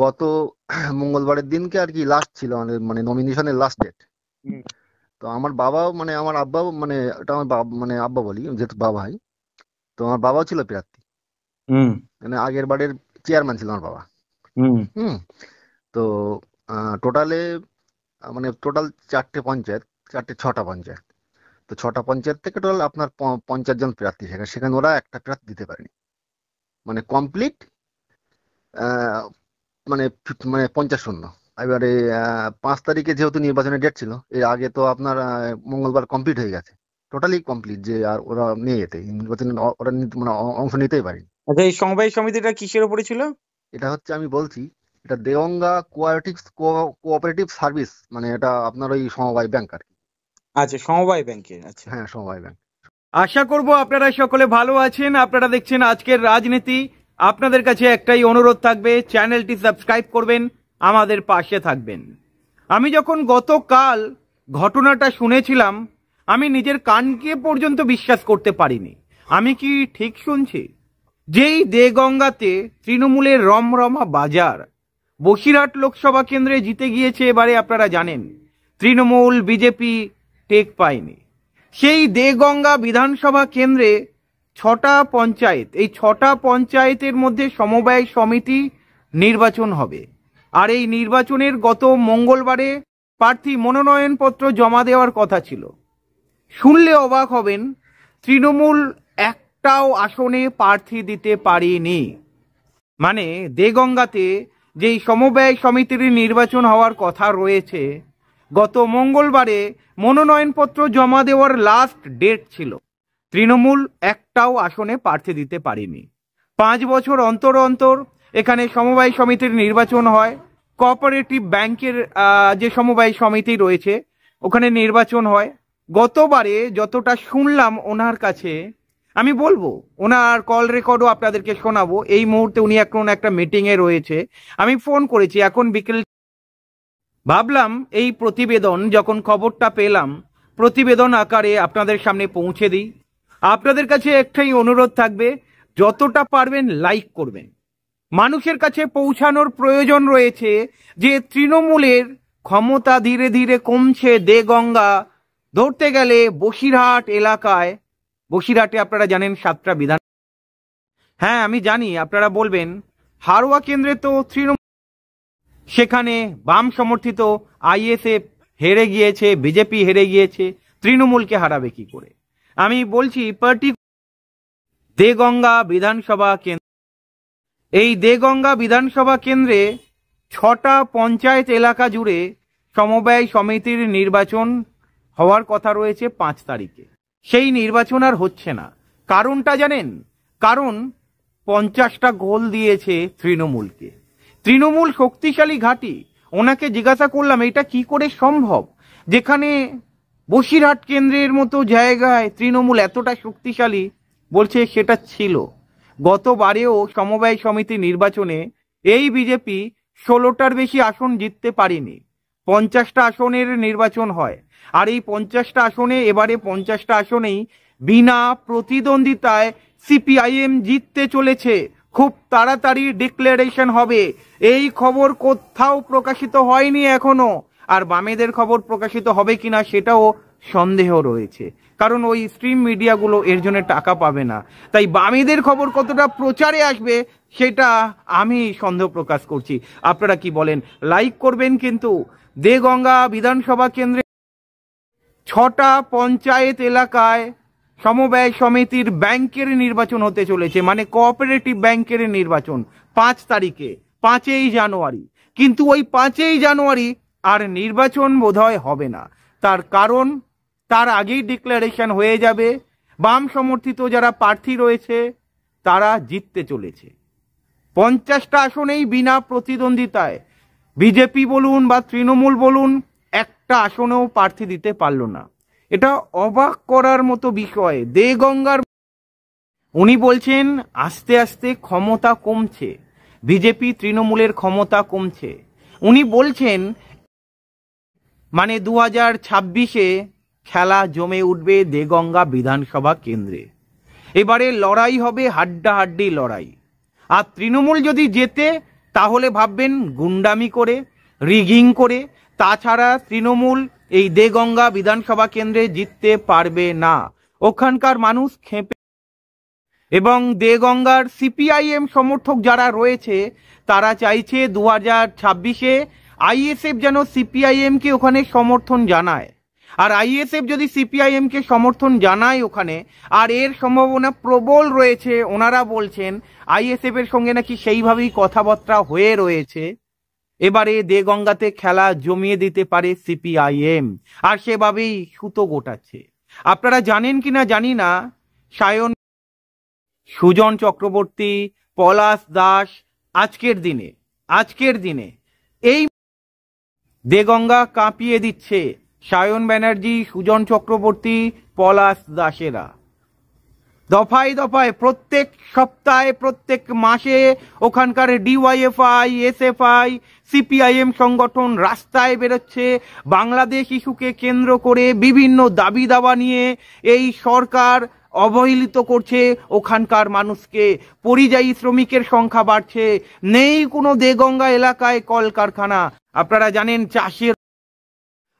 গত মঙ্গলবারের দিনকে আর কি লাস্ট ছিল আমাদের, মানে নমিনেশনের লাস্ট ডেট। হুম, তো আমার বাবাও, মানে আমার আব্বাও, মানে এটা আমার বাবা, মানে আব্বা বলি যেহেতু বাবা হয়। তো আমার বাবাও ছিল প্রার্থী, হুম, মানে আগের বারের চেয়ারম্যান ছিল আমার বাবা। হুম। হুম। তো টোটালে, মানে টোটাল 4টে পঞ্চায়েত, 6টা পঞ্চায়েত। তো 6টা পঞ্চায়েত থেকে টোটাল আপনার 50 জন প্রার্থী, সেখানে সেখানে ওরা একটা প্রার্থী দিতে পারেনি, মানে কমপ্লিট, মানে মানে 50-শূন্য। এবারে 5 তারিখে যেহেতু নির্বাচনের ডেট ছিল, এর আগে তো আপনার মঙ্গলবার কমপ্লিট হয়ে গেছে, টোটালি কমপ্লিট, যে আর ওরা নিয়ে যেতে নির্বাচনে ওরা মানে অংশ নিতেই পারেনি। আচ্ছা, এই সমবায় সমিতিটা কিসের উপরে ছিল? এটা হচ্ছে, আমি বলছি, এটা দেগঙ্গা কোঅপারেটিভ সার্ভিস, মানে এটা আপনার ওই সমবায় ব্যাংক আর কি। আচ্ছা, সমবায় ব্যাংকের। আচ্ছা। হ্যাঁ, সমবায় ব্যাংক। আশা করব আপনারা সকলে ভালো আছেন। আপনারা দেখছেন আজকের রাজনীতি। আপনাদের কাছে একটাই অনুরোধ থাকবে, চ্যানেলটি সাবস্ক্রাইব করবেন, আমাদের পাশে থাকবেন। আমি যখন গতকাল ঘটনাটা শুনেছিলাম, আমি নিজের কানকে পর্যন্ত বিশ্বাস করতে পারিনি। আমি কি ঠিক শুনছি? যেই দেগঙ্গাতে তৃণমূলের রমরমা বাজার, বসিরহাট লোকসভা কেন্দ্রে জিতে গিয়েছে এবারে, আপনারা জানেন তৃণমূল বিজেপি টেক পায়নি। সেই দেগঙ্গা বিধানসভা কেন্দ্রে 6টা পঞ্চায়েত, এই 6টা পঞ্চায়েতের মধ্যে সমবায় সমিতি নির্বাচন হবে। আর এই নির্বাচনের গত মঙ্গলবারে প্রার্থী মনোনয়নপত্র জমা দেওয়ার কথা ছিল। শুনলে অবাক হবেন, তৃণমূল একটাও আসনে প্রার্থী দিতে পারেনি। মানে দেগঙ্গাতে যেই সমবায় সমিতির নির্বাচন হওয়ার কথা রয়েছে, গত মঙ্গলবারে মনোনয়নপত্র জমা দেওয়ার লাস্ট ডেট ছিল, তৃণমূল একটাও আসনে প্রার্থী দিতে পারেনি। 5 বছর অন্তর অন্তর এখানে সমবায় সমিতির নির্বাচন হয়। কোঅপারেটিভ ব্যাংকের যে সমবায় সমিতি রয়েছে ওখানে নির্বাচন হয়। গতবারে যতটা শুনলাম ওনার কাছে, আমি বলবো ওনার কল রেকর্ডও আপনাদেরকে শোনাবো। এই মুহূর্তে উনি এখন একটা মিটিংয়ে রয়েছে, আমি ফোন করেছি এখন বিকেল। ভাবলাম এই প্রতিবেদন যখন খবরটা পেলাম, প্রতিবেদন আকারে আপনাদের সামনে পৌঁছে দিই। আপনাদের কাছে একটাই অনুরোধ থাকবে, যতটা পারবেন লাইক করবেন। মানুষের কাছে পৌঁছানোর প্রয়োজন রয়েছে যে তৃণমূলের ক্ষমতা ধীরে ধীরে কমছে। দেগঙ্গা ধরতে গেলে বসিরহাট এলাকায়, বসিরহাটে আপনারা জানেন 7টা বিধান। হ্যাঁ আমি জানি আপনারা বলবেন হারোয়া কেন্দ্রে তো তৃণমূল, সেখানে বাম সমর্থিত আইএসএফ হেরে গিয়েছে, বিজেপি হেরে গিয়েছে, তৃণমূলকে হারাবে কি করে? আমি বলছি দেগঙ্গা বিধানসভা কেন্দ্র, এই দেগঙ্গা বিধানসভা কেন্দ্রে 6টা পঞ্চায়েত এলাকা জুড়ে সমবায় সমিতির নির্বাচন হওয়ার কথা রয়েছে 5 তারিখে। সেই নির্বাচন আর হচ্ছে না। কারণটা জানেন? কারণ 50টা গোল দিয়েছে তৃণমূলকে। তৃণমূল শক্তিশালী ঘাঁটি। ওনাকে জিজ্ঞাসা করলাম এটা কি করে সম্ভব, যেখানে বসিরহাট কেন্দ্রের মতো জায়গায় তৃণমূল এতটা শক্তিশালী। বলছে সেটা ছিল গতবারেও সমবায় সমিতি নির্বাচনে এই বিজেপি 16টার বেশি আসন জিততে পারেনি। 50টা আসনের নির্বাচন হয়, আর এই 50টা আসনে এবারে 50টা আসনেই বিনা প্রতিদ্বন্দ্বিতায় সিপিআইএম জিততে চলেছে। খুব তাড়াতাড়ি ডিক্লারেশন হবে। এই খবর কোথাও প্রকাশিত হয়নি এখনো, আর বামেদের খবর প্রকাশিত হবে কিনা সেটাও সন্দেহ রয়েছে, কারণ ওই স্ট্রিম মিডিয়াগুলো এর জন্য টাকা পাবে না। তাই বামেদের খবর কতটা প্রচারে আসবে সেটা আমি সন্দেহ প্রকাশ করছি। আপনারা কি বলেন? লাইক করবেন কিন্তু। দেগঙ্গা বিধানসভা কেন্দ্রে 6টা পঞ্চায়েত এলাকায় সমবায় সমিতির ব্যাংকের নির্বাচন হতে চলেছে, মানে কোঅপারেটিভ ব্যাংকের নির্বাচন 5 তারিখে, 5ই জানুয়ারি। কিন্তু ওই 5ই জানুয়ারি আর নির্বাচন বোধহয় হবে না। তার কারণ তার আগেই ডিক্লারেশন হয়ে যাবে, বাম সমর্থিত যারা প্রার্থী রয়েছে তারা জিততে চলেছে 50টা আসনেই বিনা প্রতিদ্বন্দ্বিতায়। বিজেপি বলুন বা তৃণমূল বলুন, একটা আসনেও প্রার্থী দিতে পারল না। এটা অবাক করার মতো বিষয়। দেগঙ্গার উনি বলছেন আস্তে আস্তে ক্ষমতা কমছে, বিজেপি তৃণমূলের ক্ষমতা কমছে। উনি বলছেন মানে 2026-এ খেলা জমে উঠবে দেগঙ্গা বিধানসভা কেন্দ্রে। এবারে লড়াই হবে হাড্ডাহাড্ডি লড়াই। আর তৃণমূল যদি জেতে তাহলে ভাববেন গুন্ডামি করে, রিগিং করে, তাছাড়া তৃণমূল এই দেগঙ্গা বিধানসভা কেন্দ্রে জিততে পারবে না। ওখানকার মানুষ খেপে, এবং দেগঙ্গার সিপিআইএম সমর্থক যারা রয়েছে তারা চাইছে 2026-এ আইএসএফ যেন সিপিআইএম কে ওখানে সমর্থন জানায়। আর আইএসএফ যদি সিপিআইএম কে সমর্থন জানায় ওখানে, আর এর সম্ভাবনা প্রবল রয়েছে, ওনারা বলছেন আইএসএফ এর সঙ্গে নাকি সেইভাবেই কথাবার্তা হয়ে রয়েছে, এবারে দেগঙ্গাতে খেলা জমিয়ে দিতে পারে সিপিআইএম, আর সেভাবেই সুতো গোটাচ্ছে। আপনারা জানেন কিনা জানি না, সুজন চক্রবর্তী, পলাশ দাস আজকের দিনে এই দেগঙ্গা কাঁপিয়ে দিচ্ছে। সায়ন ব্যানার্জি, সুজন চক্রবর্তী, পলাশ দাসেরা দফায় দফায় প্রত্যেক সপ্তাহে, প্রত্যেক মাসে ওখানকার ডিওয়াইএফআই, এসএফআই, সিপিআইএম সংগঠন রাস্তায় বেরোচ্ছে। বাংলাদেশ ইস্যুকে কেন্দ্র করে বিভিন্ন দাবি দাবা নিয়ে এই সরকার অবহেলিত করছে ওখানকার মানুষকে। পরিযায়ী শ্রমিকের সংখ্যা বাড়ছে, নেই কোনো দেগঙ্গা এলাকায় কলকারখানা। আপনারা জানেন চাষের,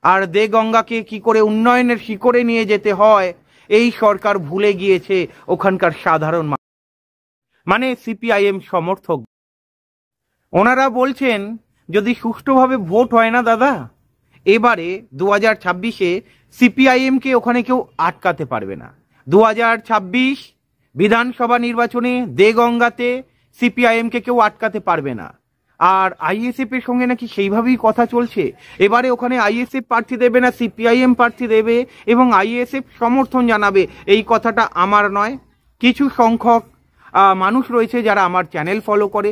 আর দেগঙ্গাকে কি করে উন্নয়নের শিখরে নিয়ে যেতে হয় এই সরকার ভুলে গিয়েছে ওখানকার সাধারণ মানুষ, মানে সিপিআইএম সমর্থক। ওনারা বলছেন যদি সুষ্ঠুভাবে ভোট হয় না দাদা, এবারে 2026-এ সিপিআইএম কে ওখানে কেউ আটকাতে পারবে না। 2026 বিধানসভা নির্বাচনে দেগঙ্গাতে সিপিআইএম কে কেউ আটকাতে পারবে না। আর আইএসএফ এর সঙ্গে নাকি সেইভাবেই কথা চলছে, এবারে ওখানে আইএসএফ প্রার্থী দেবে না সিপিআইএম প্রার্থী দেবে, এবং আইএসএফ সমর্থন জানাবে। এই কথাটা আমার নয়, কিছু সংখ্যক মানুষ রয়েছে যারা আমার চ্যানেল ফলো করে,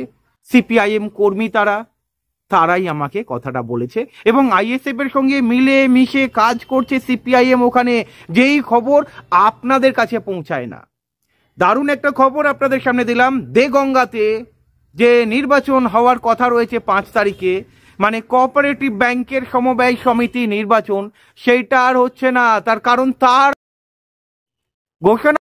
সিপিআইএম কর্মী, তারাই আমাকে কথাটা বলেছে, এবং আইএসএফ এর সঙ্গে মিলে মিশে কাজ করছে সিপিআইএম ওখানে, যেই খবর আপনাদের কাছে পৌঁছায় না। দারুণ একটা খবর আপনাদের সামনে দিলাম, দেগঙ্গাতে যে নির্বাচন হওয়ার কথা রয়েছে 5 তারিখে, মানে কোঅপারেটিভ ব্যাংকের সমবায় সমিতি নির্বাচন, সেইটা আর হচ্ছে না। তার কারণ তার ঘোষণা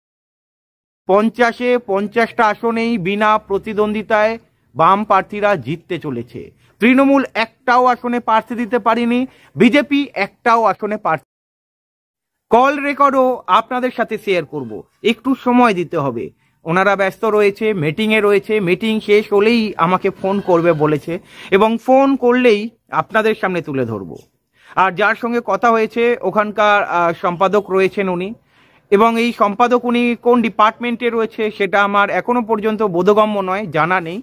50-এ 50টা আসনেই বিনা প্রতিদ্বন্দ্বিতায় বাম প্রার্থীরা জিততে চলেছে। তৃণমূল একটাও আসনে প্রার্থী দিতে পারেনি, বিজেপি একটাও আসনে প্রার্থী। কল রেকর্ডও আপনাদের সাথে শেয়ার করব, একটু সময় দিতে হবে। ওনারা ব্যস্ত রয়েছে, মিটিংয়ে রয়েছে, মিটিং শেষ হলেই আমাকে ফোন করবে বলেছে, এবং ফোন করলেই আপনাদের সামনে তুলে ধরবো। আর যার সঙ্গে কথা হয়েছে ওখানকার সম্পাদক রয়েছেন উনি, এবং এই সম্পাদক উনি কোন ডিপার্টমেন্টে রয়েছে সেটা আমার এখনো পর্যন্ত বোধগম্য নয়, জানা নেই।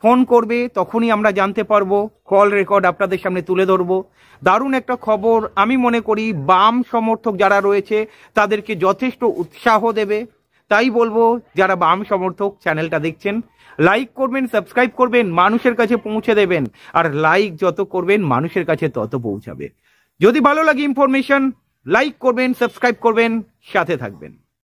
ফোন করবে তখনই আমরা জানতে পারবো, কল রেকর্ড আপনাদের সামনে তুলে ধরবো। দারুণ একটা খবর, আমি মনে করি বাম সমর্থক যারা রয়েছে তাদেরকে যথেষ্ট উৎসাহ দেবে। তাই বলবো, যারা বাম সমর্থক চ্যানেলটা দেখছেন, লাইক করবেন, সাবস্ক্রাইব করবেন, মানুষের কাছে পৌঁছে দেবেন। আর লাইক যত করবেন মানুষের কাছে তত পৌঁছাবে। যদি ভালো লাগে ইনফরমেশন, লাইক করবেন, সাবস্ক্রাইব করবেন, সাথে থাকবেন।